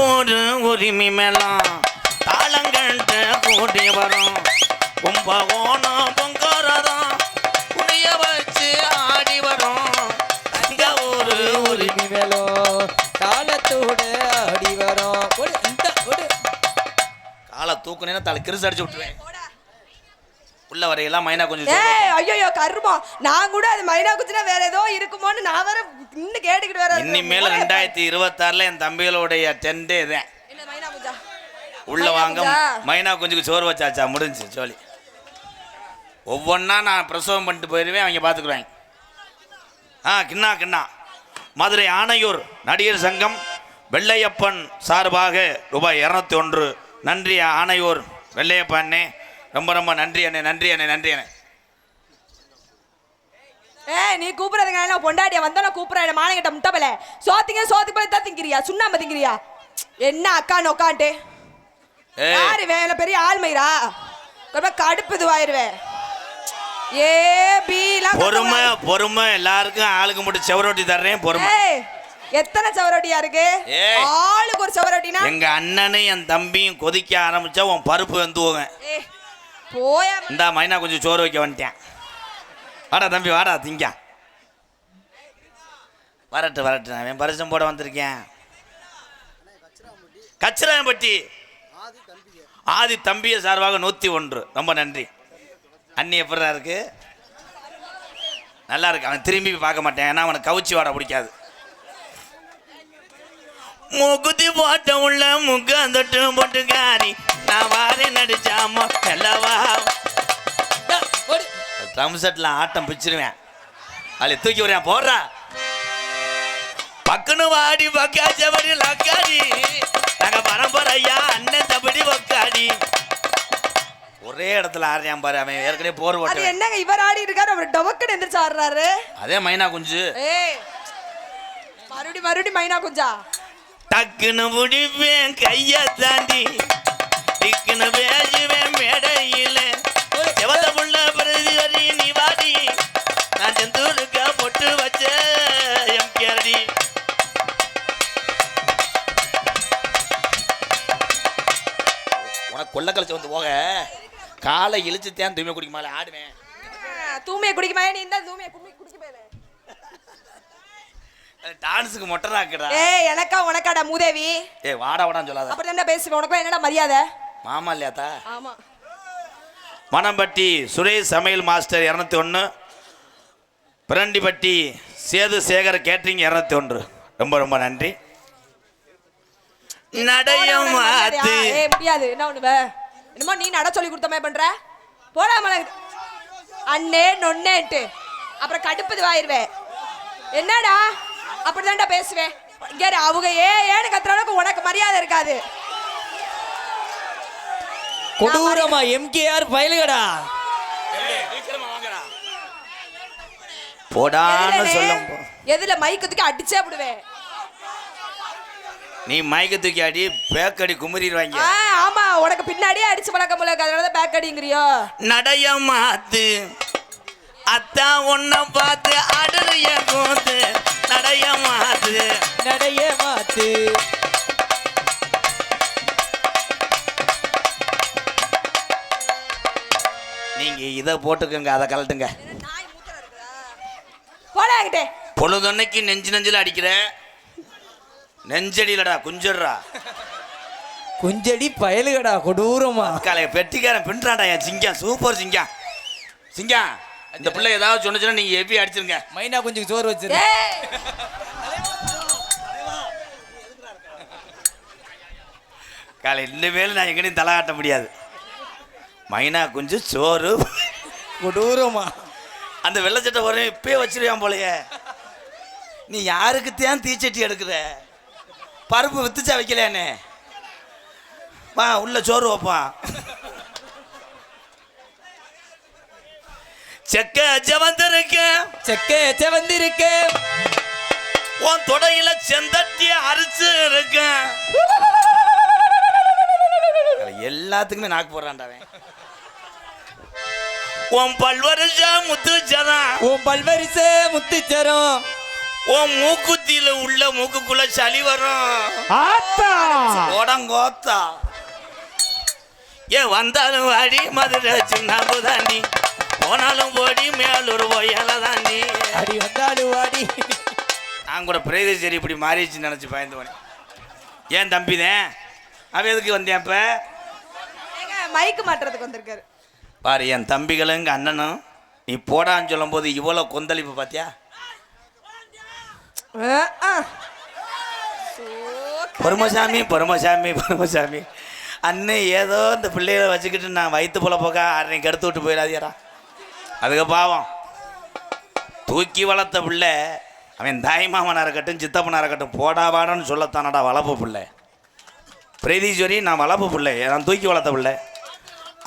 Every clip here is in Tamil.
ஊரு உரிமை மேலாம் தாளங்கண்டு கூட்டி வரும் கும்பகோணம் பொங்கரதம் புனிய வச்சு ஆடி வரும் தங்க ஊரு உரிமை மேலும் காலத்தோடு ஆடி வரும். காலை தூக்குனேன்னா தலை கிரிசு அடிச்சு விட்டுருவேன். உள்ள வரையெல்லாம் மைனா கொஞ்சம் ஐயோ கருமா நான் கூட அது மைனா குச்சினா வேற ஏதோ இருக்குமோன்னு நான் வேற இன்னும் கேட்டுக்கிட்டு வேற இனிமேல 2026 என் தம்பிகளுடைய டெண்டே தான். உள்ள வாங்க மைனா குஞ்சுக்கு சோறு வச்சாச்சா முடிஞ்சு சோழி. ஒவ்வொன்றா நான் பிரசவம் பண்ணிட்டு போயிடுவேன், அவங்க பார்த்துக்குறாங்க. கிண்ணா கிண்ணா மதுரை ஆணையூர் நடிகர் சங்கம் வெள்ளையப்பன் சார்பாக ரூபாய் 201. நன்றி ஆணையூர் வெள்ளையப்பண்ணே, ரொம்ப ரொம்ப நன்றி அண்ணே, நன்றி அண்ணே, நன்றி அண்ணே. நீ கூப்பிடுறதுங்க பொண்டாட்டியா வந்தா கூப்பிடுற மானங்கிட்ட முட்டப்பல சோத்துக்கு போய் தான் திங்கிறியா சுண்ணாம திங்கிறியா என்ன அக்கா நோக்கான்ட்டு யாரு வேலை பெரிய ஆள்மைரா கடுப்பு இதுவாயிருவேன். பொறுமை பொறுமை, எல்லாருக்கும் ஆளுக்கு மட்டும் செவரொட்டி தர்றேன் பொறுமை. எத்தனை செவரொட்டியா இருக்கு? ஆளுக்கு ஒரு செவரொட்டினா எங்க அண்ணனும் என் தம்பியும் கொதிக்க ஆரம்பிச்சா உன் பருப்பு வந்துவோங்க. போயா இந்தா மைனா கொஞ்சம் சோறு வைக்க வந்துட்டேன். வாடா தம்பி வாடா திங்க. வரட்டு வரட்டு, நான் பரிசம் போட வந்திருக்கேன். கச்சிராயம்பட்டி ஆதி தம்பிய சார்பாக 101. ரொம்ப நன்றி அண்ணி. எப்படா இருக்கு? நல்லா இருக்கு. அவன் திரும்பி பார்க்க மாட்டேன், ஏன்னா அவனுக்கு கவுச்சி வாட பிடிக்காது. முகுதி போட்ட உள்ள முகந்தொட்டு போட்டுக்காரி நான் வாரே நடிச்சாமோ நல்லவா. ட்ரம் செட்ல ஆட்டம் பிச்சிருவேன், அதில் தூக்கி வரேன் போடுறா. பக்குன்னு வாடி பக்காச்சபடி லக்காடி நாங்க பரம்பரையா அண்ணன் தப்படி ஒக்காடி. ஒரே இடத்துல ஆடுறான் பாரு, அவன் ஏற்கனவே போர் போட்டு. என்னங்க இவர் ஆடி இருக்காரு, அவர் டொமக்குன்னு எந்திரிச்சு ஆடுறாரு. அதே மைனா குஞ்சு. மறுபடி மைனா குஞ்சா டக்குன்னு முடிப்பேன் கைய தாண்டி டிக்குன்னு பேசுவேன் மேடையில செவத்த புள்ள பிரதி வரி நீ வாடி நான் செந்தூருக்க பொட்டு வச்ச எம் கேரடி. உனக்கு கொள்ள கழிச்சு வந்து போக காலை இழிச்சுத்தேன் தூய்மை குடிக்குமால ஆடுவேன். தூய்மையை குடிக்குமா? நீ இந்த தூய்மையை குடிக்க போயில டான்ஸுக்கு மொட்டராக்குடா. எனக்கா உனக்காடா மூதேவி. வாடா வாடான்னு சொல்லாத. அப்படி என்ன பேசுவேன்? உனக்கு என்னடா மரியாதை? மாமா இல்லையாத்தா? ஆமா. மணம்பட்டி சுரேஷ் சமையல் மாஸ்டர் 201. பிரண்டிப்பட்டி சேது சேகர் கேட்டரிங் 201. ரொம்ப ரொம்ப நன்றி. நடையும் மாத்து முடியாது. என்ன பண்ணுவ? என்னமோ நீ நட சொல்லி கொடுத்த மாதிரி பண்ற. போடா மலை அண்ணே நொன்னேட்டு அப்புறம் கடுப்பது வாயிருவேன். என்னடா அப்படிதான்டா பேசுவேன். இங்க அவங்க ஏன்னு கத்துறவனுக்கு உனக்கு மரியாதை இருக்காது. கொடூரமா எம்கேஆர் பயலுகடா. போடான்னு சொல்லும். எதுல மைக்கு தூக்கி அடிச்சே விடுவேன். நீ மைக்கு தூக்கி அடி பேக்கடி குமரிடுவாங்க. ஆமா, உனக்கு பின்னாடியே அடிச்சு பழக்கம் போல, அதனாலதான் பேக் அடிங்கிறியோ. நடைய மாத்து அத்தா உன்னை பார்த்து அடலைய கூத்து நடைய மாத்து நடைய மாத்து. நீங்க இதை போட்டுக்கங்க, அதை கலட்டுங்க. போடாங்கிட்டே பொழுதொன்னைக்கு நெஞ்சில அடிக்கிற நெஞ்சடிலடா குஞ்சடுறா. குஞ்சடி பயலுகடா கொடூரமா. காலைய பெட்டிக்காரன் பின்றாடா என் சிங்கம், சூப்பர் சிங்கம். சிங்கம் இந்த பிள்ளை ஏதாவது சொன்னுச்சுன்னா நீங்க எப்படி அடிச்சிருங்க. மைனா குஞ்சுக்கு சோறு வச்சிரு. காலை இனிமேல் நான் எங்கேயும் தலை காட்ட முடியாது. மைனா குஞ்சு சோறு கொடூரமா. அந்த வெள்ளச்சட்டை வரும் இப்பயே வச்சிருவான் போலையே. நீ யாருக்கு தேன் தீச்சட்டி எடுக்கிற? பருப்பு வித்துச்சா வைக்கலையானே? வா உள்ள சோறு வைப்பான். செக்க வந்திருக்க உன் தொடையில செந்தட்டி அரிச்சு இருக்க. எல்லாத்துக்குமே நாக்கு போடுறான்டாவே. உன் பல்வரிச முத்துச்சரம் உன் மூக்குத்தியில உள்ள மூக்குக்குள்ள சளி வரும். ஆத்தா உடங்கோத்தா ஏன் வந்தாலும் வாடி மதுரை சின்ன தாண்டி, போனாலும் போடி மேலூர் போயால தாண்டி. அடி வந்தாலும் வாடி. நான் கூட பிரதேசரி இப்படி மாறிடுச்சு நினைச்சு பயந்து போனேன். ஏன் தம்பிதான் அவன் எதுக்கு வந்தேன் இப்ப? மைக்கு மாட்டுறதுக்கு வந்திருக்காரு பாரு. என் தம்பிகளும் எங்க அண்ணனும் நீ போடான்னு சொல்லும் போது இவ்வளவு கொந்தளிப்பு பாத்தியா? பொறுமசாமி பொறுமசாமி பொறுமசாமி அண்ணன் ஏதோ இந்த பிள்ளைகளை வச்சுக்கிட்டு நான் வயிற்று போல போக அன்னைக்கு எடுத்து விட்டு போயிடாதியாரா. அதுக்கு பாவம் தூக்கி வளர்த்த பிள்ளை அவன் தாய்மாமனாக இருக்கட்டும் சித்தப்பனாக இருக்கட்டும் போடா வாடான்னு சொல்லத்தானடா வளர்ப்பு பிள்ளை. பிரதீஸ்வரி நான் வளர்ப்பு பிள்ளை, நான் தூக்கி வளர்த்த பிள்ளை.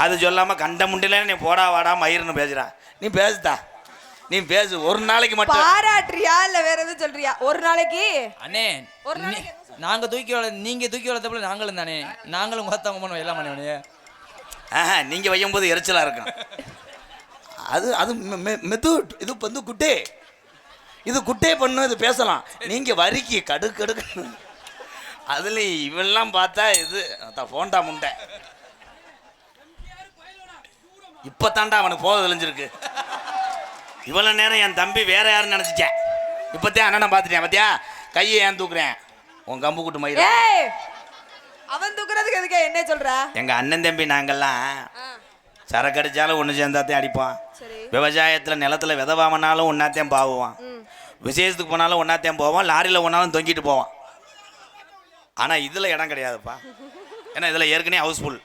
அது சொல்லாமல் கண்ட முண்டில நீ போடா வாடா மயிருன்னு பேசுகிறான். நீ பேசுதா, நீ பேசு. ஒரு நாளைக்கு மட்டும் பாராட்டுறியா இல்ல வேற எதுவும் சொல்றியா? ஒரு நாளைக்கு அண்ணே ஒரு நாளைக்கு நாங்க தூக்கி நீங்க தூக்கி வளர்த்தப்பல நாங்களும் தானே, நாங்களும் மொத்தவங்க பண்ணுவோம் எல்லாம் பண்ணுவோம். நீங்கள் வையும்போது எரிச்சலாக இருக்கும். அது அது மெது இது வந்து குட்டே, இது குட்டே பண்ணு, இது பேசலாம். நீங்கள் வரிக்கு கடுக்கு அதுலேயும் இவெல்லாம் பார்த்தா இது போண்டா முண்டை. இப்போ தாண்டா அவனுக்கு போக தெளிஞ்சிருக்கு. இவ்வளோ நேரம் என் தம்பி வேற யாருன்னு நினச்சிட்டேன். இப்போத்தான் அண்ணனை பார்த்துட்டேன். பார்த்தியா கையை ஏன் தூக்குறேன் உன் கம்பு கூட்டு மயிறு. அவன் தூக்குறதுக்கு எதுக்கு என்ன சொல்ற? எங்கள் அண்ணன் தம்பி நாங்கள்லாம் சரக்கு அடித்தாலும் ஒன்று சேர்ந்தாத்தையும் அடிப்போம். விவசாயத்தில் நிலத்தில் விதவாமனாலும் ஒன்றாத்தையும் பாவுவான். விசேஷத்துக்கு போனாலும் ஒன்றாத்தையும் போவோம். லாரியில் ஒன்றாலும் தொங்கிட்டு போவான். ஆனால் இதில் இடம் கிடையாதுப்பா. ஏன்னா இதில் ஏற்கனவே ஹவுஸ்ஃபுல்.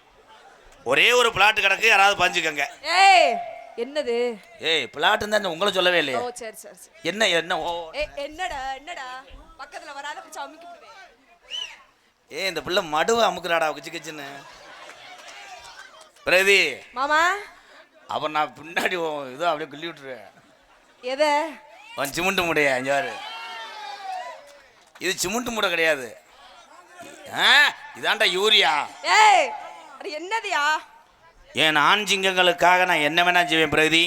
ஒரே ஒரு பிளாட் கிடக்கு, யாராவது பஞ்சுக்கங்க. என்னது? ஏய் பிளாட்டுன்னு தான் உங்களை சொல்லவே இல்லையே. ஓ சரி சரி. என்ன என்ன ஓ என்னடா என்னடா பக்கத்துல வராத பிடிச்சு அமுக்கி விடுவேன். இந்த பிள்ளை மடுவை அமுக்குறாடா கிச்சு கிச்சுன்னு. பிரதி மாமா அப்புறம் நான் பின்னாடி இதோ அப்படியே கிள்ளி விட்டுருவேன். எதை? அவன் சிமெண்ட் முடையா இஞ்சாரு. இது சிமெண்ட் முடை கிடையாது, இதாண்டா யூரியா. ஏய் அது என்னதியா? என் ஆண் சிங்கங்களுக்காக நான் என்ன வேணா செய்வேன் பிரதி.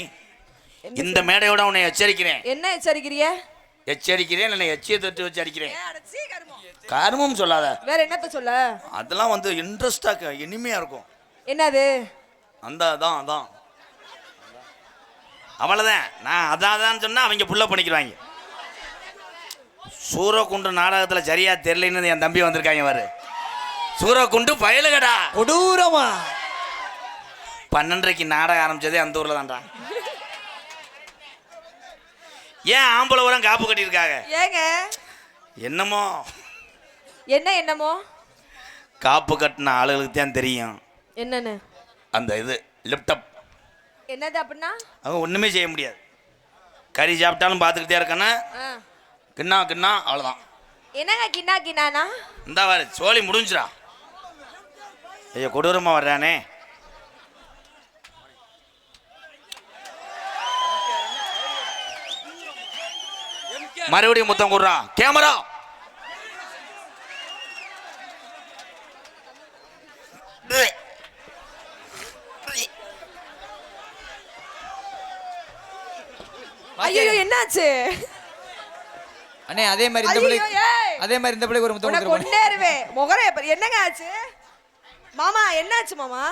இந்த மேடையோட உன்னை எச்சரிக்கிறேன். என்ன எச்சரிக்கிறிய? எச்சரிக்கிறேன், என்னை எச்சியை தொட்டு வச்சு அடிக்கிறேன். கருமம் சொல்லாத. வேற என்னத்த சொல்ல? அதெல்லாம் வந்து இன்ட்ரெஸ்டா இனிமையா இருக்கும். என்னது? அந்த அதான் அதான் அவ்வளோதான். நான் அதான் சொன்னா அவங்க புள்ள பண்ணிக்கிறாங்க. சூரக்குண்டு நாடகத்தில் சரியா தெரியலன்னு என் தம்பி வந்திருக்காங்க பாரு. சூரக்குண்டு பயலுகடா கொடூரமா. 12:30 நாடகம் ஆரம்பிச்சதே அந்த ஊர்ல தான்டா. ஏன் ஆம்பளை ஊரம் காப்பு கட்டியிருக்காங்க? ஏங்க என்னமோ என்னமோ காப்பு கட்டின ஆளுகளுக்கு தான் தெரியும் என்னன்னு. அந்த இது லேப்டாப் என்னது அப்படின்னா? அவங்க ஒன்றுமே செய்ய முடியாது. கறி சாப்பிட்டாலும் பார்த்துக்கிட்டே இருக்கணும். கிண்ணா கிண்ணா அவ்வளோதான். என்னங்க கிண்ணா கிண்ணானா? இந்த வாரு சோழி முடிஞ்சிடா. ஐயோ கொடூரமாக வர்றானே. மறுபடியும் முத்தம் கொடுறான் கேமரா. ஐயோ என்னாச்சு? அண்ணே அதே மாதிரி இந்த பிள்ளை இந்த பிள்ளைக்கு ஒரு முத்தம் கொடுத்துருவோம். கொன்னேருவே முகரே. என்னங்க ஆச்சு மாமா? என்னாச்சு மாமா?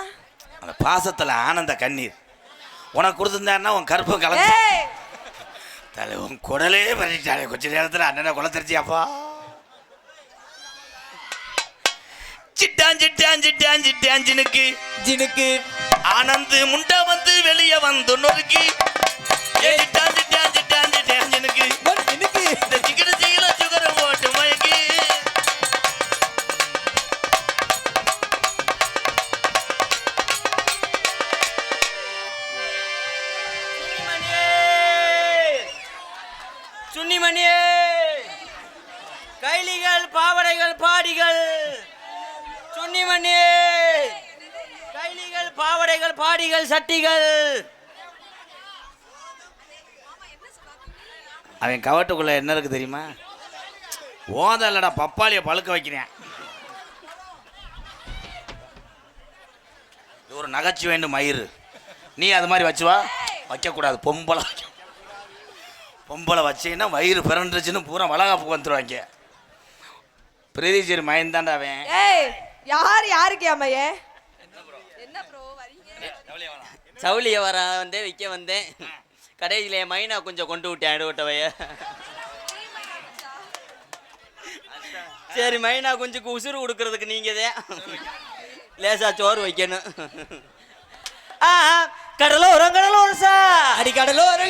அந்த பாசத்துல ஆனந்த கண்ணீர் உனக்கு கொடுத்துருந்தாருன்னா உன் கருப்பம் கலந்து தலை உன் குடலே பண்ணிட்டாலே. கொஞ்ச நேரத்தில் அண்ணனை குளத்தரிச்சியாப்பா. சிட்டான் சிட்டான் சிட்டான் சிட்டான் ஜினுக்கு ஜினுக்கு ஆனந்து முண்டா வந்து வெளியே வந்து நொறுக்கி சிட்டான் சிட்டான் சிட்டான் சிட்டான் ஜினுக்கு இந்த சிக்கன சீல சுகர போட்டு மயக்கி. சுன்னிமணியே கைலிகள் பாவடைகள் பாடிகள். சுன்னிமணியே கைலிகள் பாவடைகள் பாடிகள் சட்டிகள். அவன் கவட்டுக்குள்ள என்ன இருக்கு தெரியுமா? ஓதல்லடா பப்பாளியை பழுக்க வைக்கிறேன். இது ஒரு நகைச்சுவைன்னு மயிறு. நீ அது மாதிரி வச்சு வா. வைக்கக்கூடாது. பொம்பளை வச்சீங்கன்னா வயிறு பிறண்டுச்சுன்னு பூரா வளகாப்புக்கு வந்துடுவாங்க. பிரதீஷர் மயந்தாண்டா அவன். ஏய் யாருக்கு அம்மையே என்ன ப்ரோ வரீங்க? சவுளிய வர வந்தேன் விற்க வந்தேன். கடைசியில என் மைனா கொஞ்சம் கொண்டு விட்டேன் அடுவட்டவைய. சரி மைனா குஞ்சுக்கு உசுறு கொடுக்கறதுக்கு நீங்க தான் லேசா சோறு வைக்கணும். கடலோரம் சார் அடி கடலோர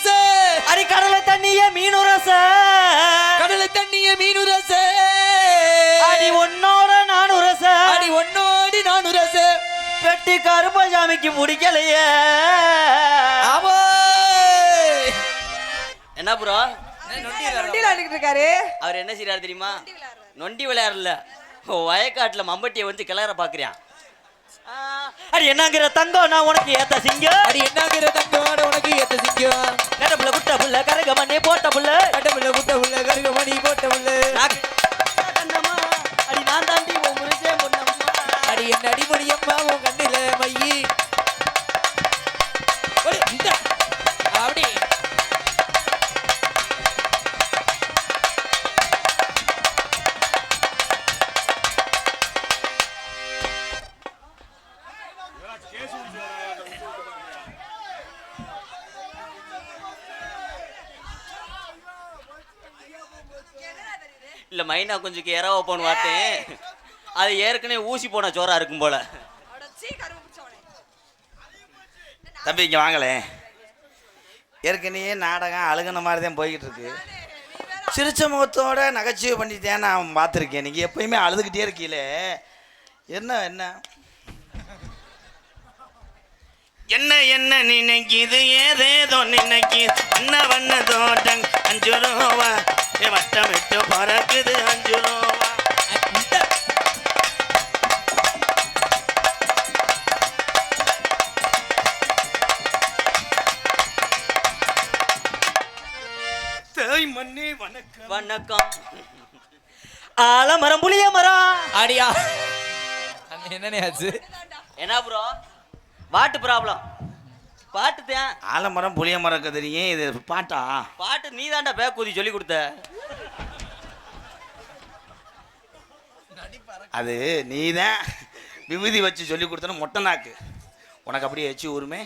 சார் அடி கடலை தண்ணிய மீனுரச கடல தண்ணிய மீனுரச அடி ஒன்னோட நானுரச அடி ஒன்னோடி நானுரச பெட்டி கருப்பசாமிக்கு பிடிக்கலையே. ஆமா என்ன ப்ரோ நொண்டி விளையாடிட்டு இருக்காரு. அவர் என்ன செய்யறாரு தெரியுமா? நொண்டி விளையாடல, வயக்காட்டுல மம்பட்டியை வந்து கிளற பாக்குறான். அடி என்னங்கிற தங்கம் நான் உனக்கு ஏத்த சிங்கம். அடி என்னங்கிற தங்கமான உனக்கு ஏத்த சிங்கம். கடப்புல குட்ட புள்ள கரக மண்ணே போட்ட புள்ள கடவுள குட்ட உள்ள கருக மணி போட்ட உள்ள அடி நான் தாண்டி உன் முருசே பொண்ணம்மா. அடி என்ன அடிமணி அம்மா உன் கண்ணில மையி. ஒடி இந்த அப்படி இல்ல மைனா கொஞ்சம் இற வைப்போன்னு பார்த்தேன். அது ஏற்கனவே ஊசி போன சோறா இருக்கும் போல. தம்பி இங்கே வாங்களே. ஏற்கனவே நாடகம் அழுகுன மாதிரி தான் போய்கிட்டு இருக்கு. சிரிச்ச முகத்தோட நகைச்சுவை பண்ணிட்டேன் நான் பார்த்துருக்கேன். நீங்கள் எப்பயுமே அழுதுகிட்டே இருக்கீங்களே, என்ன என்ன என்ன என்ன நினைக்கிது ஏதேதோ நினைக்கி வண்ண தோட்டம் 5 ரூபா வட்டம் விட்டு பறக்குது 5 ரூபா. மண்ணே வணக்கம் வணக்கம். ஆலமரம் புளிய மரம். அடியா என்னனே ஆச்சு? என்ன ப்ரோ பாட்டு ப்ராப்ளம்? பாட்டு தான். ஆலமரம் புளிய மரம் கதிரியே இது பாட்டா? பாட்டு நீ தாண்டா பேக்கூதி சொல்லி கொடுத்த. அது நீ தான் விபூதி வச்சு சொல்லி கொடுத்தன மொட்டை நாக்கு உனக்கு அப்படியே வச்சு ஊருமே.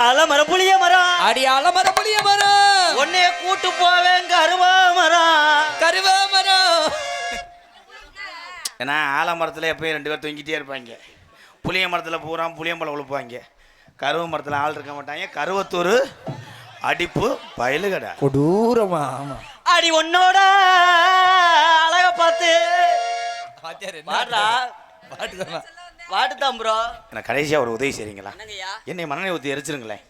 ஆலமரம் புளிய மரம். அடி ஆலமரம் புளிய மரம். உன்னைய கூட்டு போவேன் கருவா மரம். கருவா மரம். ஏன்னா ஆலமரத்தில் எப்பயும் 2 பேர் தொங்கிட்டே இருப்பாங்க. புளிய மரத்தில் பூரா புளியம்பழம் உழுப்பாங்க. கருவ மரத்தில் ஆள் இருக்க மாட்டாங்க. கருவத்தூர் அடிப்பு பயலுகடா கொடூரமா. ஆமா அடி உன்னோட அழக பார்த்து பாடுறா. பாட்டு தான் ப்ரோ. எனக்கு கடைசியாக ஒரு உதவி செய்றீங்களா? என்னங்கய்யா? என்னை மண்ணெண்ணெய் ஊற்றி எரிச்சிருங்களேன்.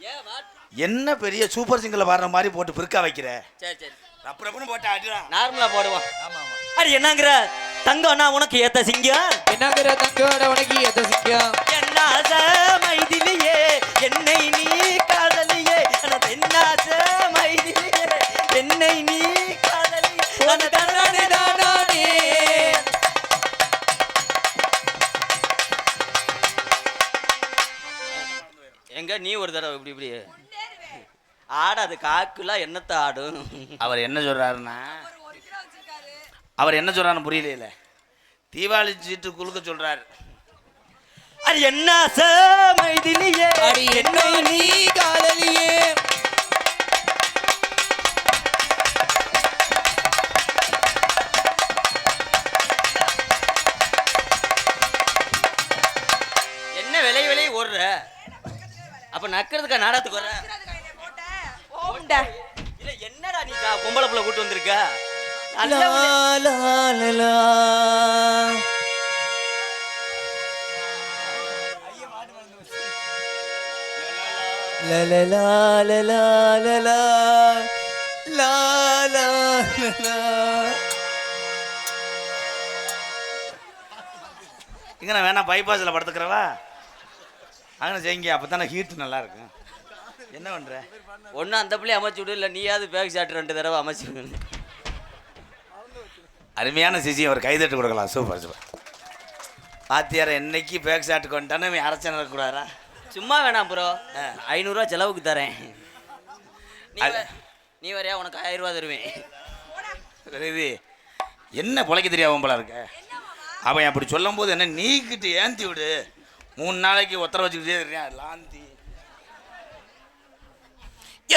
ஏன் பாட்டு? என்ன பெரிய சூப்பர் சிங்கரில் பாடுற மாதிரி போட்டு பிற்கா வைக்கிற. சரி சரி ரப்பு ரப்புன்னு போட்டு அடிடா. நார்மலா போடுவோம். ஆமா ஆமா. அடி என்னங்கிற தங்கம் நான் உனக்கு ஏத்த சிங்கம். என்னங்கிற தங்கோட உனக்கு ஏத்த சிங்கம். என்னாச மைதிலியே என்னை நீ காதலியே என்னாச மைதிலியே என்னை நீ காதலியே தானே தானே. எங்க நீ ஒரு தடவை இப்படி இப்படி ஆடாது. காக்குலாம் என்னத்த ஆடும்? அவர் என்ன சொல்றாருன்னா புரியல. தீபாவளி சீட்டு குலுக்க சொல்றாரு. அது என்ன மைதிலியே அடி என்னை நீ காதலியே. என்ன விலை விலை ஓடுற? அப்ப நக்கிறதுக்கா நாடகத்துக்கு வர? இல்ல என்னடா நீ பொம்பளை புள்ள கூட்டு வந்திருக்க? லா லா லா இங்கே நான் வேணா பைபாஸில் படுத்துக்கிறவா அங்கே செய்யுங்க. அப்போ தானே ஹீட்டு நல்லா இருக்கும். என்ன பண்ணுற? ஒன்றும் அந்த பிள்ளைய அமைச்சு விடு. இல்லை நீயாவது பேக் ஷாட் 2 தடவை அமைச்சு விடு. அருமையான சிசி. அவர் கைதட்டு கொடுக்கலாம். Super super. பாத்தியார என்னைக்கு பேக் ஷாட்டுக்கு வந்துட்டானே அரைச்சன் இருக்கக்கூடாதா? சும்மா வேணாம் ப்ரோ. 500 ரூபா செலவுக்கு தரேன். நீ வரையா உனக்கு 1000 ரூபா தருவேன். இது என்ன பொழைக்க தெரியாம போல இருக்க. அவன் அப்படி சொல்லும் போது என்ன நீக்கிட்டு ஏந்தி விடு. 3 நாளைக்கு ஒத்தர வச்சுக்கிட்டே இருக்கேன் லாந்தி.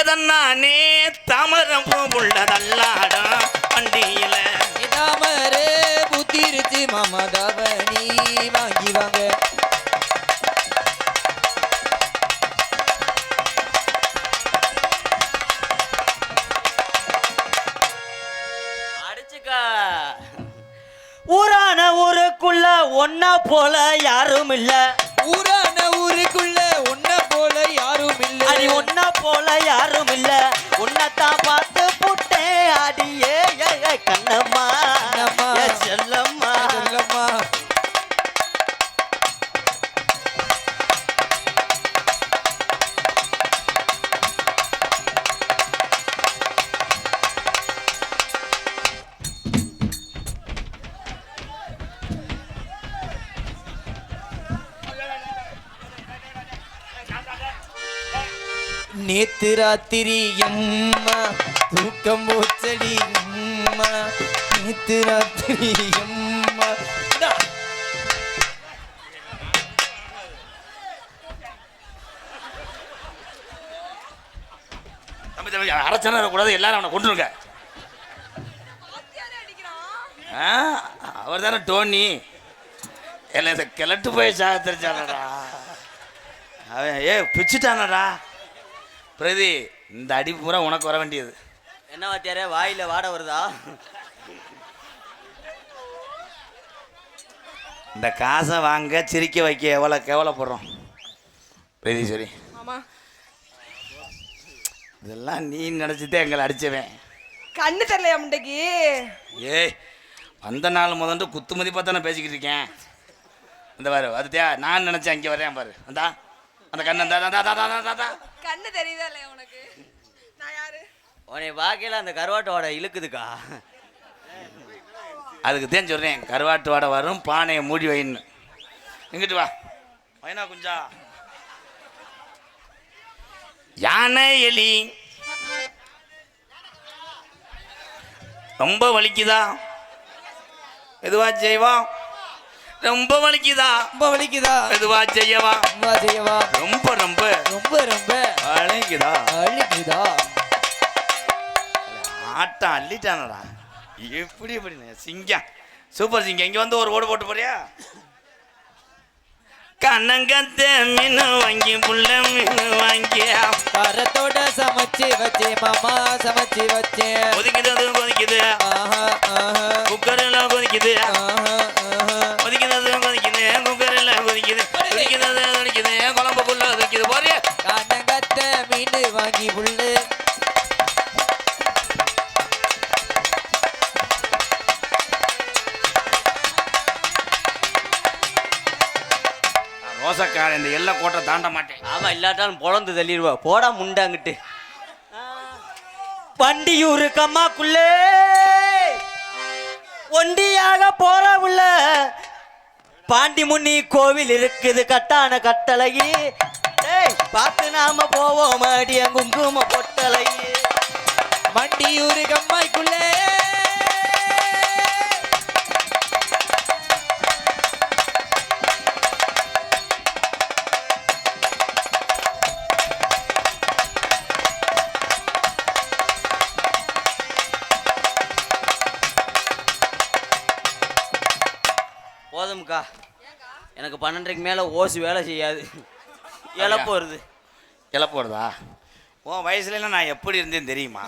எதன்னானே தாமரம் உள்ளதல்லாடா வண்டியில தாமரே புத்திருச்சு மாமா தவணி வாங்கி வாங்க. அடிச்சுக்கா. ஊரான ஊருக்குள்ள ஒன்னா போல யாரும் இல்ல. ஊரான ஊருக்குள்ள ஒன்ன போல யாரும் இல்ல. அடி ஒன்னா போல யாரும் இல்ல. உன்னத்தான் பார்த்து புட்டேன் அடியே கண்ணம்மா செல்லம்மா செல்லம்மா. நேத்து ராத்திரி எம்மா தூக்கம் போச்சடி எம்மா. நேத்து ராத்திரி எம்மா. அரசன கூடாது எல்லாரும் அவனை கொண்டுருங்க. அவர் தானே டோனி. எல்லாம் கிளட்டு போய் சாகத்திருச்சானடா அவன். பிச்சுட்டானடா பிரதி. இந்த அடி பூரா உனக்கு வர வேண்டியது. என்ன வாத்தியாரே வாயில வாட வருதா? இந்த காசை வாங்க சிரிக்க வைக்க எவ்வளோ கேவலப்படுறோம் பிரதி. சரி இதெல்லாம் நீ நினச்சிட்டே எங்களை அடிச்சவன். கண்ணு தெரியலையா முண்டைக்கு? ஏய் வந்த நாள் முதண்டு குத்து மதிப்பாக தானே பேசிக்கிட்டு இருக்கேன். இந்த பாரு அதுத்தியா நான் நினச்சேன் அங்கே வரேன் பாரு. அந்தா அந்த கண்ணு கண்ணு தெரியுதா இல்லையா உனக்கு? நான் யாரு? உன்னை பார்க்கல அந்த கருவாட்டு வாடை இழுக்குதுக்கா. அதுக்கு தான் சொல்கிறேன் கருவாட்டு வாடை வரும் பானையை மூடி வைன்னு. இங்கிட்டு வா மைனா குஞ்சா. யானை எலி ரொம்ப வலிக்குதா? எதுவா செய்வா? ரொம்ப வலிக்குதா? ரொம்ப வலிக்குதா? எதுவா செய்யவா? செய்யவா? ரொம்ப ரொம்ப ரொம்ப ரொம்ப வலிக்குதா? வலிக்குதா? ஆட்டம் அள்ளிட்டானடா. எப்படி சிங்கம் சூப்பர் சிங்கம். இங்கே வந்து ஒரு ஓடு போட்டு போறியா? கண்ணங்கத்த மீன் வாங்கி புள்ள மீன் வாங்கி காரத்தோட சமைச்சு வச்சே மாமா சமைச்சு வச்சேன். கொதிக்குது அது கொதிக்குது. குக்கரில் கொதிக்குது. கொதிக்குது அது கொதிக்குது. குக்கரில் கொதிக்குது. கொதிக்குது அது கொதிக்குது. குழம்புக்குள்ள கொதிக்குது போறியா? கண்ணங்கத்த மீன் வாங்கி புள்ளு. ரோசக்கார இந்த எல்லை கோட்டை தாண்ட மாட்டேன். ஆமா இல்லாட்டாலும் பொழந்து தள்ளிடுவா. போடா முண்டாங்கிட்டு. வண்டியூரு கம்மாக்குள்ளே ஒண்டியாக போற உள்ள பாண்டி முன்னி கோவில் இருக்குது கட்டான கட்டளையே. பார்த்து நாம போவோம் அடிய குங்கும பொட்டலையே. வண்டியூரு கம்மாய்க்குள்ளே போதும்க்கா. எனக்கு 12க்கு மேலே ஓசு வேலை செய்யாது. இழப்பு வருது. இழப்பு வருதா? உன் வயசுலாம் நான் எப்படி இருந்தேன் தெரியுமா?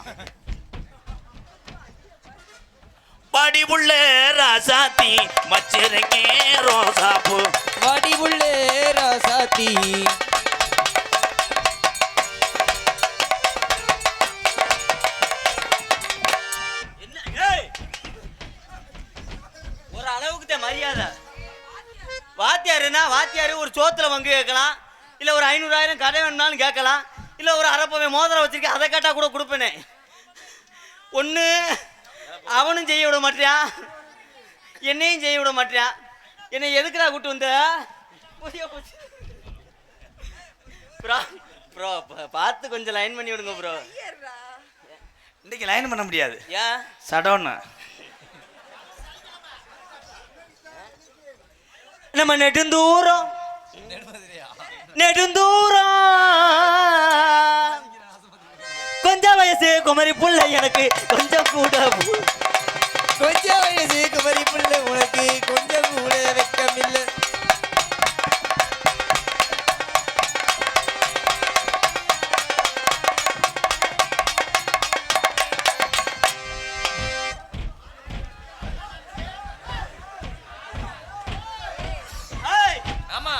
படி புள்ள ராசாத்தி மச்சிருக்கே ரோசாப்பூ. வாடி புள்ளே ராசாத்தி. ஒரு அளவுக்கு தான் மரியாதை. வாத்தியாருன்னா வாத்தியாரு ஒரு சோத்துல வங்கு கேட்கலாம், இல்லை ஒரு 500,000 கடை வேணும்னாலும் கேட்கலாம், இல்லை ஒரு அரப்பவை மோதிரம் வச்சிருக்கேன் அதை கேட்டால் கூட கொடுப்பேனே. ஒன்று அவனும் செய்ய விட மாட்டியான், என்னையும் செய்ய விட மாட்டியான். என்னை எதுக்குடா கூட்டு வந்த? ப்ரோ ப்ரோ பார்த்து கொஞ்சம் லைன் பண்ணி விடுங்க ப்ரோ. இன்னைக்கு லைன் பண்ண முடியாது ஏன் சடோன்னு. நம்ம நெடுந்தூரம் கொஞ்சம் வயசு குமரி புள்ள எனக்கு கொஞ்சம் கூட கொஞ்சம் வயசு குமரி பிள்ளை உனக்கு கொஞ்சம் கூட வெக்கம் இல்லை. ஆமா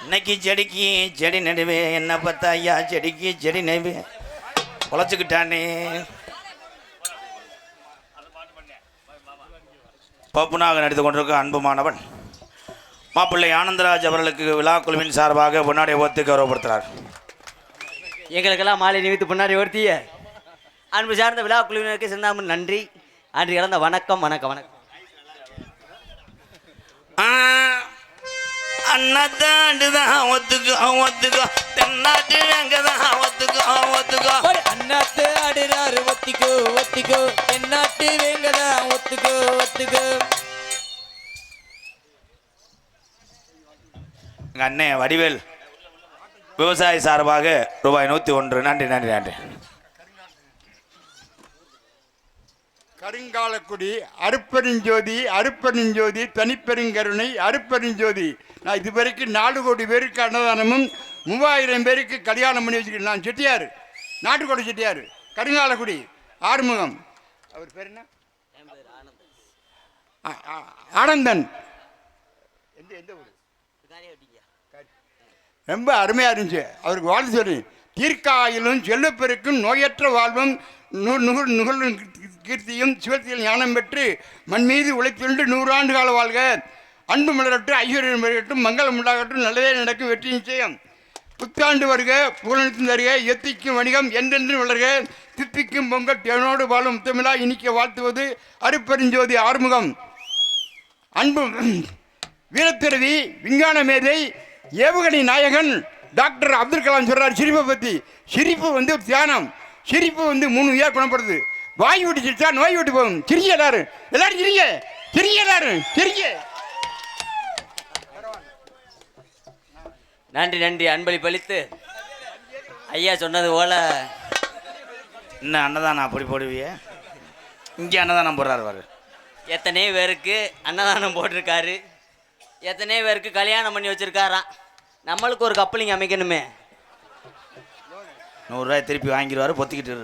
இன்னைக்கு செடிக்கு செடி நடுவே என்ன பார்த்தா ஐயா செடிக்கு செடி நடுவே உழைச்சிக்கிட்டானே. பப்புனாக நடித்து கொண்டிருக்க அன்புமானவன் மாப்பிள்ளை ஆனந்தராஜ் அவர்களுக்கு விழா குழுவின் சார்பாக பொன்னாடை ஒத்து கௌரவப்படுத்துகிறார். எங்களுக்கெல்லாம் மாலை நிமித்து முன்னாடி ஒருத்திய அன்பு சார்ந்த விழா குழுவினருக்கு சிந்தாமல் நன்றி. அன்று இழந்த வணக்கம் வணக்கம் வணக்கம். அண்ணாத்தாண்டுதான் ஒத்துக்கோ தென்னாட்டு அங்கதான் ஒத்துக்கோ அண்ணாத்து ஆடுறாரு ஒத்திக்கோ தென்னாட்டு வேங்கதா ஒத்துக்கோ. எங்கள் அண்ணன் வடிவேல் விவசாயி சார்பாக ரூபாய் 101. நன்றி நன்றி நன்றி. கருங்காலக்குடி அருப்பெருஞ்சோதி தனிப்பெருங்கருணை அருப்பெருஞ்சோதி. நான் இதுவரைக்கும் 4 கோடி பேருக்கு அன்னதானமும் 3000 பேருக்கு கல்யாணம் பண்ணி வச்சுருக்கேன். நான் செட்டியார், நாட்டுக்கோட்டை செட்டியார், கருங்காலக்குடி ஆறுமுகம். அவர் பேர் என்ன? ஆனந்தன். எந்த ஊர்? ரொம்ப அருமையாக இருந்துச்சு. அவருக்கு வாழ்த்து சொல்லி தீர்க்காயிலும் செல்வப்பெருக்கும் நோயற்ற வாழ்வும் நுகர் கீர்த்தியும் சிவத்தியில் ஞானம் பெற்று மண் மீது உழைத்துண்டு 100 ஆண்டு கால வாழ்க. அன்பு மலரட்டும் ஐஸ்வர்யம் பெருகட்டும் மங்களம் உண்டாகட்டும் நல்லதே நடக்கும் வெற்றி நிச்சயம். புத்தாண்டு வருக புகழெடுத்து தருக எத்திக்கும் வணிகம் என்றென்றும் வளர்க தித்திக்கும் பொங்கல் தேனோடு வாழும் முத்தமிழா இனிக்க வாழ்த்துவது அருப்பெருஞ்சோதி ஆறுமுகம். அன்பு வீரத்திறவி விஞ்ஞான மேதை ஏவுகணை நாயகன் டாக்டர் அப்துல் கலாம் சொல்கிறார் சிரிப்பை பற்றி. சிரிப்பு வந்து தியானம். சிரிப்பு வந்து 3 வழியாக குணப்படுது. வாய் விட்டு சிரிச்சா நோய் விட்டு போகும். சிரிக்க எல்லாரும் சிரிக்க. நன்றி அன்பளிப்பளித்து ஐயா சொன்னது போல இன்னும் அன்னதானம் அப்படி போடுவியே, இங்கே அன்னதானம் போடுறாரு பாரு. எத்தனை பேருக்கு அன்னதானம் போட்டிருக்காரு, எத்தனை பேருக்கு கல்யாணம் பண்ணி வச்சிருக்காராம். நம்மளுக்கு ஒரு கப்பலிங்க அமைக்கணுமே. 100 ரூபாய் திருப்பி வாங்கிடுவாரு பொத்திக்கிட்டு.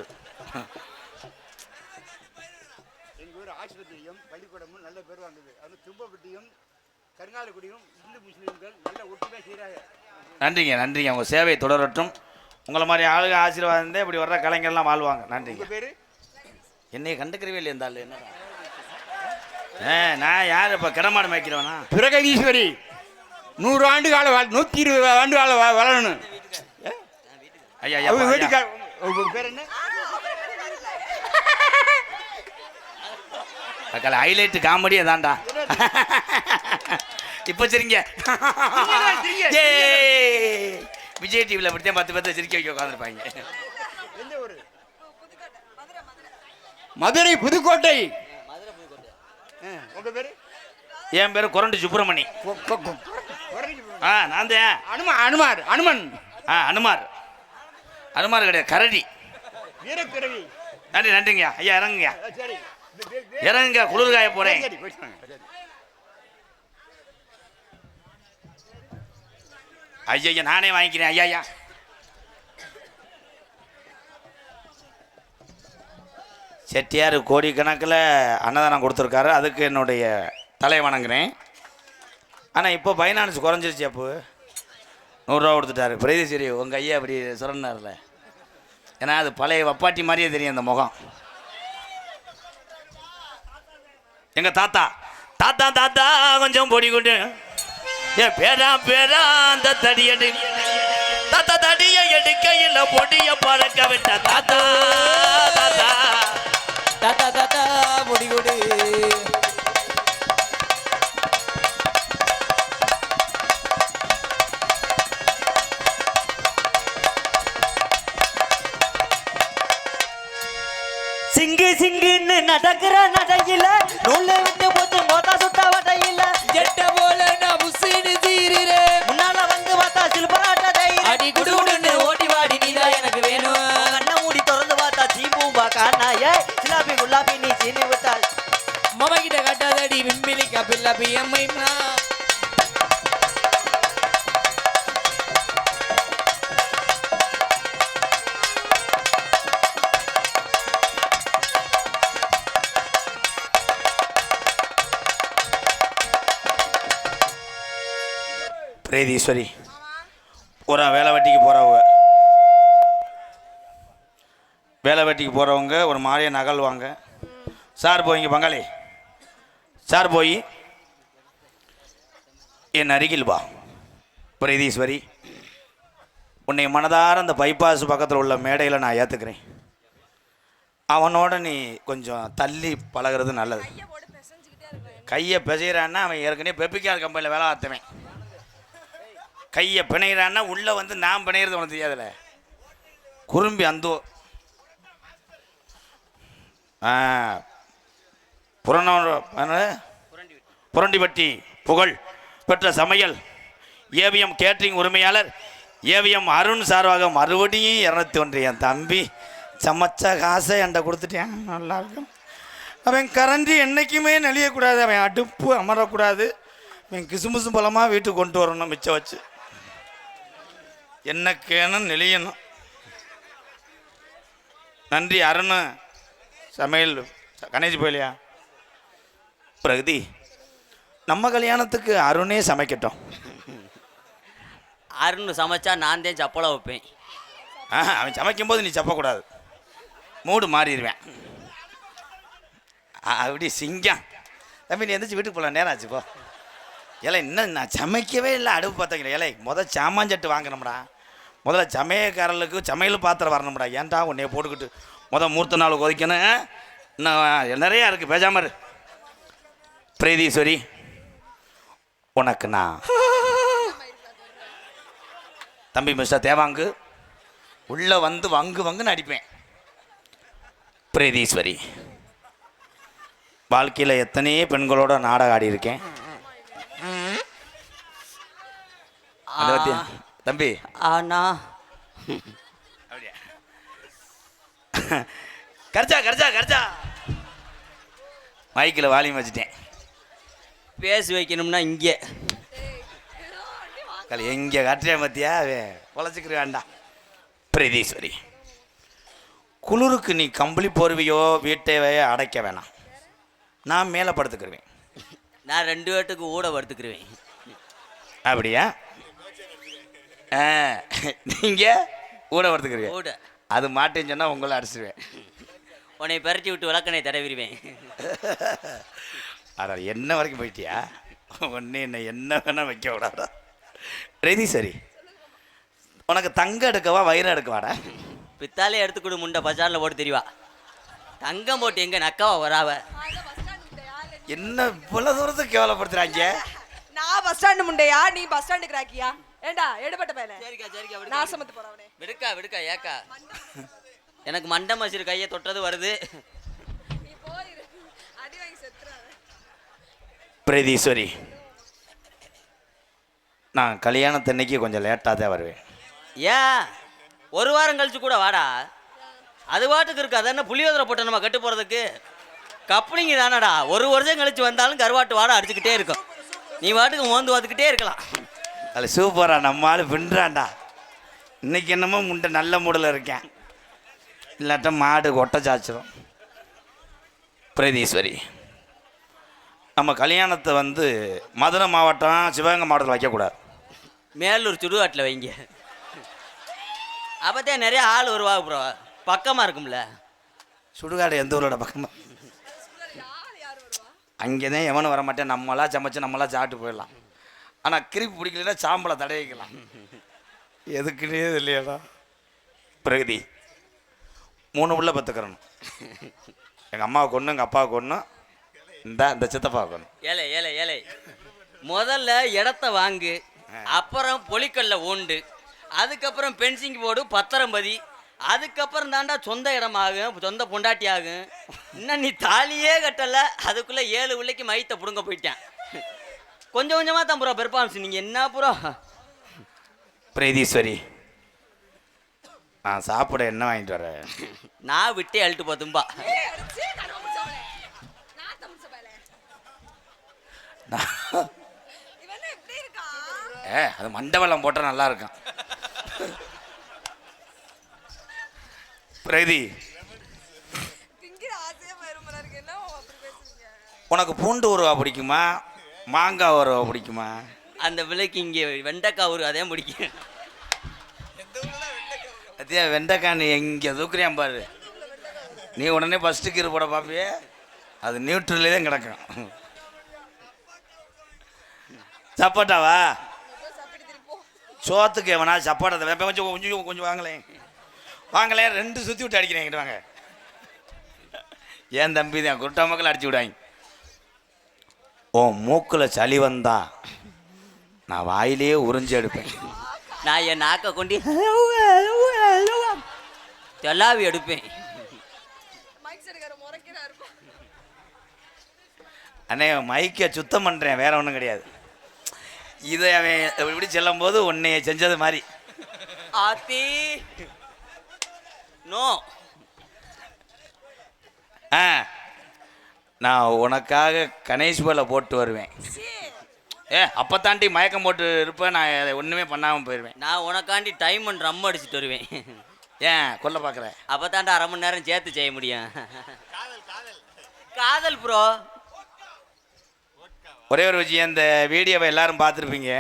எங்கள் ஊர் ஆஸ்பத்திரியும் பள்ளிக்கூடமும் நல்ல பேர் வாங்குது. அது தும்பப்பட்டியும் கருங்காலக்குடியும் இந்து முஸ்லீம்கள் நல்ல ஒற்றுமை செய்கிறாங்க. நன்றிங்க. உங்கள் சேவை தொடரட்டும். உங்களை மாதிரி ஆளுங்க ஆசீர்வாதம் இருந்தால் இப்படி வர்ற கலைஞர்லாம் வாழ்வாங்க. நன்றிங்க. பேர் என்னைய கண்டுக்கிறவே இல்லை இருந்தாலும் என்ன நான் யார் இப்போ கிடமாடு மேய்க்கிறவனா? பிரகதீஸ்வரி 100 ஆண்டு கால 120 ஆண்டு கால வளரணும். ஐயா வீட்டுக்கார பேர் என்ன? ஹைலைட் காமெடியே தான்டா. இப்போ சரிங்க. விஜய் டிவியில் அப்படித்தான் 10 சிரிக்க வைக்க உட்காந்துருப்பாங்க. மதுரை புதுக்கோட்டை. உங்க பேரு? என் பேரு கொரண்டு சுப்பிரமணி. நான் தான் அனுமார் கிடையாது, கரடி. நன்றிங்க ஐயா. இறங்குங்க குளிர்காய போறேன். ஐயா நானே வாங்கிக்கிறேன். ஐயா செட்டியார் கோடிக்கணக்கில் அன்னதானம் கொடுத்துருக்காரு. அதுக்கு என்னுடைய தலை வணங்குறேன். ஆனால் இப்போ பைனான்ஸ் குறைஞ்சிருச்சு. அப்போ 100 ரூபா கொடுத்துட்டாரு. பிரதி சரி உங்கள் ஐயா அப்படி சொன்னார்ல, ஏன்னா அது பழைய வப்பாட்டி மாதிரியே தெரியும் அந்த முகம். எங்கள் தாத்தா கொஞ்சம் பொடி கொண்டு பேரா அந்த தடியடி தாத்தா தடிய எடுக்கையில் பொடிய பறக்க விட்ட தாத்தா முடிகுடு சிங்கு சிங்குன்னு நடக்கிற நடையில நூல்ல விட்டு போச்சு மோதா சுட்டா வடையில ஜெட்ட போல நான் புசின்னு தீருறேன் முன்னால வந்து பார்த்தா சில்பராட்ட தைரியம் அடி குடுகுடுன்னு ஓடி வாடி நீதான் எனக்கு வேணும் கண்ண மூடி திறந்து பார்த்தா சீம்பூம்பா காணாயே சிலாபி குலாபி நீ சீனி விட்டா மம கிட்ட கட்டாதடி விம்பிலி கபில்லா பிஎம்ஐமா பிரேதீஸ்வரி ஒரு வேலை வெட்டிக்கு போகிறவங்க ஒரு மாதிரியை நகல்வாங்க. சார் போய்ங்க பங்காளி, சார் போய் என் அருகில் வா. பிரேதீஸ்வரி, உன்னை மனதார அந்த பைபாஸ் பக்கத்தில் உள்ள மேடையில் நான் ஏற்றுக்கிறேன். அவனோட நீ கொஞ்சம் தள்ளி பழகிறது நல்லது. கையை பிசைகிறான்னா அவன் ஏற்கனவே பெப்பிக்கார் கம்பெனியில் வேலை பார்த்தவன். கையை பிணைகிறான்னா உள்ளே வந்து நான் பிணைகிறது உனக்கு தெரியாதுல்ல. குறும்பி அந்தோ புரண்டிப்பட்டி புகழ் பெற்ற சமையல் ஏவிஎம் கேட்ரிங் உரிமையாளர் ஏவிஎம் அருண் சார்பாக மறுபடியும் 201 என் தம்பி சமைச்ச காசை என்கிட்ட கொடுத்துட்டேன். நல்லா இருக்கும். அவன் கரண்டி என்றைக்குமே நெளியக்கூடாது, அவன் அடுப்பு அமரக்கூடாது, அவன் கிசுமுசு பழமாக வீட்டுக்கு கொண்டு வரணும் மிச்சம் வச்சு. என்னக்கேனும் நெளியணும். நன்றி அருண் சமையல். கணேஷ் போயிலையா? பிரகதி, நம்ம கல்யாணத்துக்கு அருணே சமைக்கட்டும். அருண் சமைச்சா நான் தான் சப்பளம் வைப்பேன். அவன் சமைக்கும்போது நீ சப்பக்கூடாது, மூடு மாறிடுவேன். அப்படி சிங்கம். தம்பி நீ எந்திரிச்சு வீட்டுக்கு போகலாம், நேரம் ஆச்சு போ. ஏலே இன்னும் நான் சமைக்கவே இல்லை, அடுப்பு பார்த்தீங்களா? ஏலே முதல் சாமான்சட்டு வாங்கணும்டா, முதல்ல சமையல்காரர்களுக்கு சமையல் பாத்திரம் வரணும்டா. ஏன்டா உன்னைய போட்டுக்கிட்டு மூர்த்த நாள் கொதிக்கணும். இன்னும் நிறையா இருக்குது, பேசாம இரு. பிரேதீஸ்வரி, உனக்கு நான் தம்பி மிஸ்டர் தேவாங்கு உள்ளே வந்து வங்குன்னு அடிப்பேன். பிரேதீஸ்வரி, வாழ்க்கையில் எத்தனையோ பெண்களோட நாடகம் ஆடி இருக்கேன். தம்பி ஆனா அப்படியா? கர்ஜா மைக்கில் வாலியம் வச்சுட்டேன். பேசி வைக்கணும்னா இங்கே எங்கே காட்டுறேன் பத்தியா? பொழைச்சிக்கிற வேண்டாம். பிரேதீஸ்வரி, குளிருக்கு நீ கம்பளி போர்வையோ வீட்டையோ அடைக்க வேணாம், நான் மேலே படுத்துக்கிருவேன். நான் 2 பேட்டுக்கு ஊட படுத்துக்கிருவேன். அப்படியா? நீங்கள் ஊட படுத்துக்கிருவேன். ஊட அது மாட்டேன்னு சொன்னால் உங்களை அடிச்சிடுவேன். உன்னை பரட்டி விட்டு விளக்கணை தடவிடுவேன். அட என்ன வரைக்கும் போயிட்டியா? ஒன்று என்ன வேணால் வைக்க விடாடா. பிரேதீஸ்வரி, உனக்கு தங்க எடுக்கவா வயிறு எடுக்கவாடா? பித்தாலே எடுத்துக்கொடு முண்டை பஜாரில் போட்டு தெரியவா. தங்கம் போட்டு எங்கே நக்காவா வராவ? என்ன இவ்வளோ தூரத்துக்கு கேவலப்படுத்துறாங்க? நான் பஸ் ஸ்டாண்டு முண்டையா, நீ பஸ் ஸ்டாண்டுக்கு ராக்கியா? ஏண்டா எடுபட்ட பையல. சரிக்கா நாசமத்து போறவனே. விடுக்கா ஏக்கா. எனக்கு மண்டை மசிறு கையை தொட்டது வருது. நீ போயிரு, அடி வாங்கி செத்துறாத. பிரேதீஸ்வரி, நான் கல்யாணத்தன்னைக்கு கொஞ்சம் லேட்டாக தான் வருவேன். ஏன் 1 வாரம் கழிச்சு கூட வாடா. அது பாட்டுக்கு இருக்கு. அது என்ன புளியோதரை போட்டு நம்ம கட்டு போகிறதுக்கு? கப்ளிங்க தானடா. 1 வருஷம் கழிச்சு வந்தாலும் கருவாட்டு வாடை அடிச்சுக்கிட்டே இருக்கும். நீ பாட்டுக்கு மோந்து பார்த்துக்கிட்டே இருக்கலாம். அதில் சூப்பரா நம்ம ஆள் பின்றான்டா. இன்னைக்கு என்னமோ முண்டை நல்ல மூடில் இருக்கேன், இல்லாட்ட மாடு ஒட்ட சாச்சிடும். பிரேதீஸ்வரி, நம்ம கல்யாணத்தை வந்து மதுரை மாவட்டம் சிவகங்கை மாவட்டத்தில் வைக்கக்கூடாது, மேலூர் சுடுகாட்டில் வைங்க. அப்போதான் நிறைய ஆள் வருவாங்க ப்ரோ, பக்கமாக இருக்கும்ல. சுடுகாடு எந்த ஊரோட பக்கமாக? அங்கே தான் எவனும் வர மாட்டேன், நம்மளாம் சமைச்சு நம்மளாம் சாப்பிட்டு போயிடலாம். ஆனால் கிரிப்பு பிடிக்கலன்னா சாம்பலை தடவிக்கலாம். எதுக்குன்னே இல்லையாடா. பிரகதி, 3 உள்ள பத்துக்கிறணும். எங்கள் அம்மாவுக்கு ஒன்று, எங்கள் அப்பாவுக்கு ஒன்று, இந்த சித்தப்பாவுக்கு ஒன்று. ஏழை முதல்ல இடத்த வாங்கு, அப்புறம் பொலிக்கல்ல ஓண்டு, அதுக்கப்புறம் பென்சிங் போடு, பத்திரம் பதி, அதுக்கப்புறம் தாண்டா சொந்த இடமாகும், சொந்த பொண்டாட்டி ஆகும். இன்னும் நீ தாலியே கட்டல, அதுக்குள்ள 7 பிள்ளைக்கு மைத்த புடுங்க போயிட்டேன். கொஞ்சம் கொஞ்சமா தான் ப்ரோ பெர்ஃபார்மன்ஸ். நீங்க என்ன ப்ரோ? பிரீதீஸ்வரி, நான் சாப்பிட என்ன வாங்கிட்டு வரேன்? நான் விட்டே அழுட்டு போதும்பா. அது மண்டபலம் போட்டால் நல்லா இருக்கும். பிரீதி, உனக்கு பூண்டு ஊறுவா பிடிக்குமா மாங்காய் ஊறுவா பிடிக்குமா? அந்த விலைக்கு இங்கே வெண்டைக்காய் ஒரு அதே பிடிக்கும். அதே வெண்டைக்காய் நீ எங்கே தூக்குறியான் பாரு. நீ உடனே ஃபஸ்ட்டு கீரை போட பார்ப்பியே, அது நியூட்ரலே தான் கிடக்கும். சப்பாட்டாவா? சோத்துக்கு எவனா சப்பாட்டை கொஞ்சம் கொஞ்சம் கொஞ்சம் வாங்கலேன் வாங்கலேன். 2 சுற்றி விட்டு அடிக்கிறேன். என்கிட்ட வாங்க. ஏன் தம்பி தான் குருட்டா மக்கள் அடிச்சு விடாங்க. ஓ மூக்கில் சளி வந்தா நான் வாயிலே உறிஞ்சி எடுப்பேன். நான் என் நாக்கை கொண்டு தெல்லாவி எடுப்பேன். அண்ணே மைக்கை சுத்தம் பண்ணுறேன், வேற ஒன்றும் கிடையாது. இதை அவன் இப்படி செல்லும் போது உன்னைய செஞ்சது மாதிரி. ஆத்தி நோ. நான் உனக்காக கணேஷ் போல போட்டு வருவேன். அப்போ தாண்டி மயக்கம் போட்டு இருப்பேன். நான் அதை ஒன்றுமே பண்ணாமல் போயிடுவேன். நான் உனக்காண்டி டைம் அண்ட் ரம் அடிச்சுட்டு வருவேன். ஏன் கொல்ல பார்க்குறேன்? அப்போ தாண்டா 1/2 மணி நேரம் சேர்த்து செய்ய முடியும். காதல் ப்ரோ. ஒரே ஒரு விஷயம், இந்த வீடியோவை எல்லாரும் பார்த்துருப்பீங்க.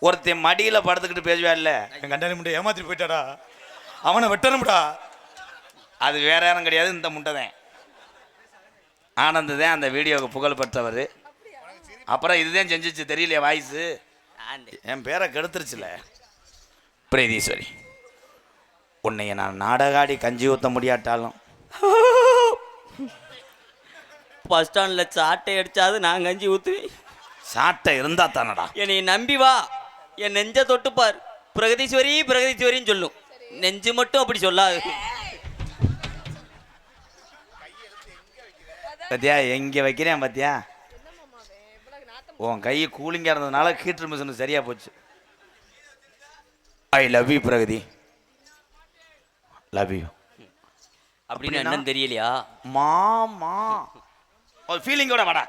ஒருத்தன் மடியில் படுத்துக்கிட்டு பேசுவா இல்லை, என் கண்டனி முட்டை ஏமாத்திட்டு போயிட்டாடா, அவனை வெட்டணும்டா. அது வேற யாரும் கிடையாது, இந்த முட்டை தான். ஆனந்த் தான் அந்த வீடியோவுக்கு புகழ் பெற்றவர். அப்புறம் இதுதான் செஞ்சிச்சு தெரியலையா வாய்ஸு. என் பேரை கெடுத்துருச்சுல. பிரீதீஸ்வரி, உன்னைய நான் நாடகாடி கஞ்சி ஊற்ற முடியாட்டாலும் பஸ் ஸ்டாண்டில் சாட்டை அடிச்சாது நான் கஞ்சி ஊற்றுவேன். சாட்டை இருந்தா தானடா. என்னை நம்பி வா, என் நெஞ்ச தொட்டுப்பார். பிரகதீஸ்வரி பிரகதீஸ்வரின்னு சொல்லும், நெஞ்சு மட்டும் அப்படி சொல்லாது. பத்தியா எங்கே வைக்கிறேன் பார்த்தியா? உன் கை கூலிங்காக இருந்ததுனால ஹீட்டர் மிஷின் சரியாக போச்சு. I love you Pragati, love you. அப்படின்னு என்னன்னு தெரியலையா? மாமா ஒரு ஃபீலிங்கோட வாடா.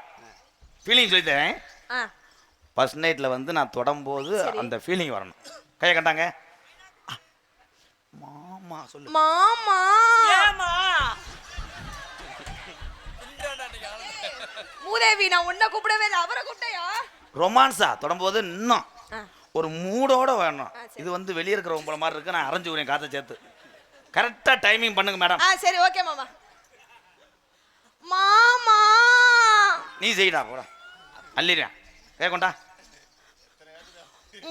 ஃபீலிங் சொல்லித்தேன். ஃபர்ஸ்ட் நைட்டில் வந்து நான் தொடரும்போது அந்த ஃபீலிங் வரணும். கையை கண்டாங்க. மாமா சொல்லு. மாமா மூதேவி, நான் உன்னை கூப்பிடவே இல்லை, அவரை கூப்பிட்டையா? ரொமான்ஸா தொடரும்போது இன்னும் ஒரு மூடோட வேணும். இது வந்து வெளியே இருக்கிறவங்க போல மாதிரி இருக்கு. நான் அரைஞ்சு விடுறேன் காற்றை சேர்த்து. கரெக்டாக டைமிங் பண்ணுங்க மேடம். சரி ஓகே மாமா. மாமா நீ செய்யடா போடா, அள்ளிடுறேன். கேட்கொண்டா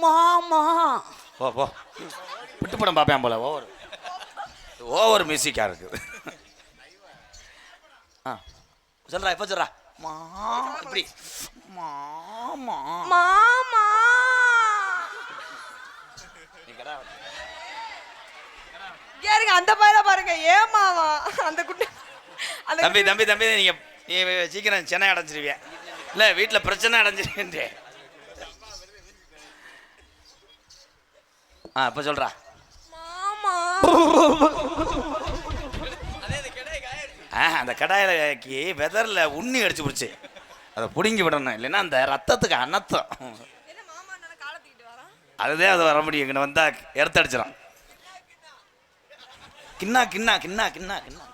மாமா. போ போ, விட்டு படம் பார்ப்பேன் போல. ஓவர் மியூசிக்காக இருக்குது. சொல்றா, இப்போ சொல்றா. மா இப்படி மாமா மாமா. கேருங்க அந்த பையல பாருங்க. ஏன் மாமா அந்த குட்டி தம்பி தம்பி தம்பி, நீ சீக்கிரம் சென்னை அடைஞ்சிருவிய. இல்லை வீட்டில் பிரச்சனை அடைஞ்சிருக்கேன். இப்போ சொல்றா. மாமா அந்த கடாயிலக்கு வெதரில் உண்ணி அடிச்சு பிடிச்சி அதை பிடுங்கி விடணும், இல்லைன்னா அந்த ரத்தத்துக்கு அனத்தம். அதுதான் அது வர முடியும். இங்கே வந்தா எடுத்தடிச்சிடும். கிண்ணா கிண்ணா கிண்ணா கிண்ணா கிண்ணா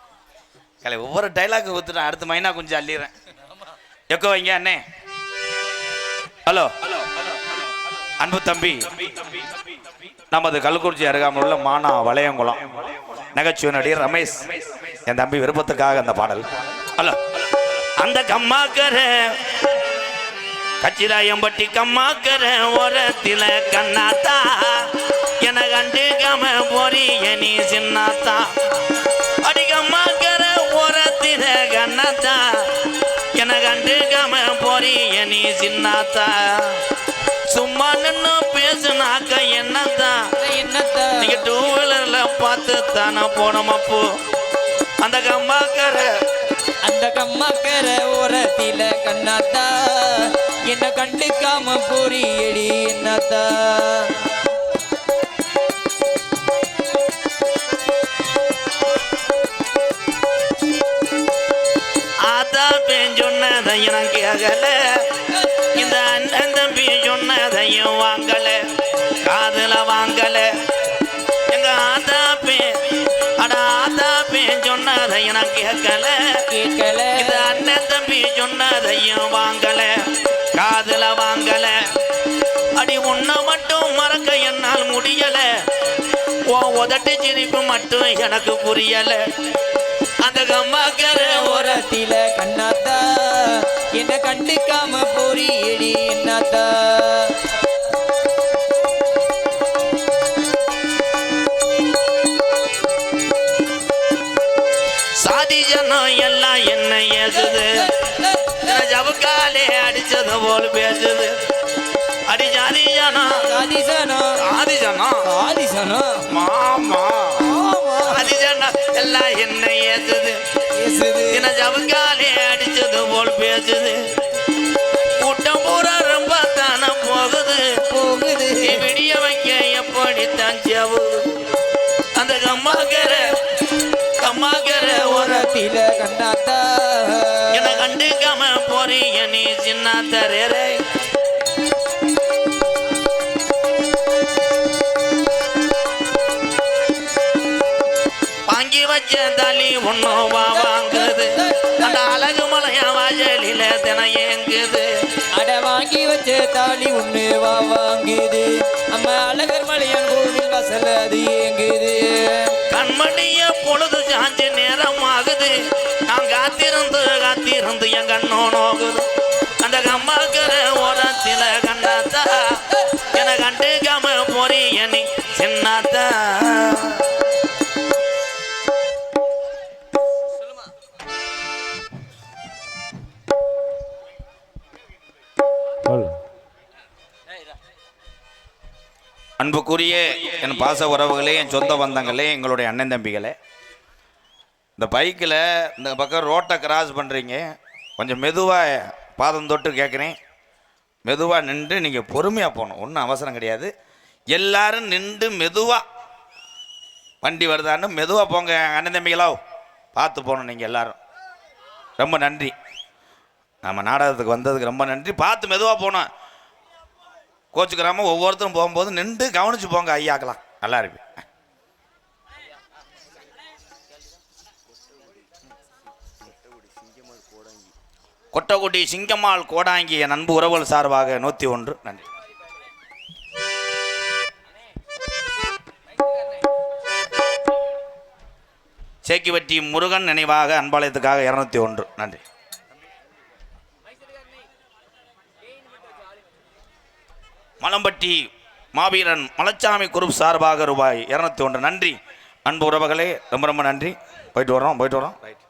கலை ஒவ்வொரு டைலாக் ஊத்துட்டேன். அடுத்து மைனா கொஞ்சம் அள்ளிடுறேன். எக்கோ வைங்க அண்ணே. ஹலோ அன்பு தம்பி, நமது கள்ளக்குறிச்சி அருகாமல் உள்ள மானா வளையங்குளம் நகைச்சுவை நடிகர் ரமேஷ் என் தம்பி விருப்பத்துக்காக அந்த பாடல். ஹலோ அந்த கம்மாக்கர கச்சிராயம்பட்டி கம்மாக்கர ஓரத்தில கண்ணாத்தா என கண்டுக்காம போறிய நீ சின்னாத்தா. அடிக்கம்மாக்கர ஓரத்தில கண்ணாத்தா என கண்டுக்காம போறிய நீ சின்னாத்தா. சும்மா நின்னு பேசுனாக்க என்னத்தான் என்னத்தா நீங்க டூ வீலர்ல பார்த்து தானே போனோம் அப்போ அந்த கம்மாக்கர ஓரத்தில கண்ணாத்தா என்ன கண்டுக்காம போறியடி என்னத்தா சொன்னதையும் கேட்கல இந்த அண்ணன் தம்பி சொன்னதையும் வாங்கல காதுல வாங்கல எங்க ஆதாப்பேன் சொன்னதையும் நான் கேட்கல இந்த அண்ணன் தம்பி சொன்னதையும் வாங்கல காதுல வாங்கல அடி உன்னை மட்டும் மறக்க என்னால் முடியல உதட்டு சிரிப்பு மட்டும் எனக்கு புரியல அந்த கம்மாக்கர ஓரத்தில கண்ணாத்தா என்ன கண்டுக்காம போறியடி என்னத்தா சாதி ஜனம் எல்லாம் என்ன ஏசுது ஜவுக்காலே அடிச்சது போல் பேசுது அடி ஜாதி ஜனம் மாமா சாதி ஜனம் எல்லாம் என்ன ஏசுது ஜவுக்காலே அடிச்சது போல் பேசுது கூட்டம் பூரா ரொம்ப தானே போகுது விடிய வைக்க எப்படித்தான் செவுது அந்த கம்மாக்கர ஓரத்தில கண்ணாத்தா என்ன கண்டுக்காம போறீங்க நீ சின்ன தரே வாங்கி வச்ச தாலி ஒன்னோவா வாங்குது அந்த அழகு மலையா வாஜலில தினையங்குது அட வாங்கி வச்ச தாலி ஒண்ணுவா வாங்குது அம்மா அழகர் மலையான் கோவில் வாசல் அது ஏங்குது கண்மணிய பொழுது சாஞ்சு நேரம் ஆகுது நான் காத்திருந்து என் கண்ணோ நோகுது அந்த கம்மாக்கர ஓரத்தில கண்ணாத்தா என கண்டுக்காம போறீங்க நீ சின்னாத்தா அன்புக்குரிய என் பாச உறவுகளே, என் சொந்த பந்தங்களே, எங்களுடைய அண்ணன் தம்பிகளே, இந்த பைக்கில் இந்த பக்கம் ரோட்டை கிராஸ் பண்ணுறீங்க, கொஞ்சம் மெதுவாக பாதம் தொட்டு கேட்குறேன். மெதுவாக நின்று நீங்கள் பொறுமையாக போகணும், ஒன்றும் அவசரம் கிடையாது. எல்லாரும் நின்று மெதுவாக வண்டி வருதான்னு மெதுவாக போங்க அண்ணன் தம்பிகளோ, பார்த்து போகணும் நீங்கள் எல்லாரும். ரொம்ப நன்றி, நம்ம நாடகத்துக்கு வந்ததுக்கு ரொம்ப நன்றி. பார்த்து மெதுவாக போனோம், கோச்சுக்கிறாமல் ஒவ்வொருத்தரும் போகும்போது நின்று கவனிச்சு போங்க ஐயாக்கலாம், நல்லா இருக்கு. கொட்டக்குடி சிங்கம்மாள் கோடாங்கி என் அன்பு உறவுகள் சார்பாக 101 நன்றி. சேக்கிவட்டி முருகன் நினைவாக அன்பாலயத்துக்காக 201 நன்றி. மலம்பட்டி மாவீரன் மலச்சாமி குரூப் சார்பாக ரூபாய் 201 நன்றி. அன்பு உறவுகளே, ரொம்ப ரொம்ப நன்றி. போயிட்டு வரோம் ரைட்.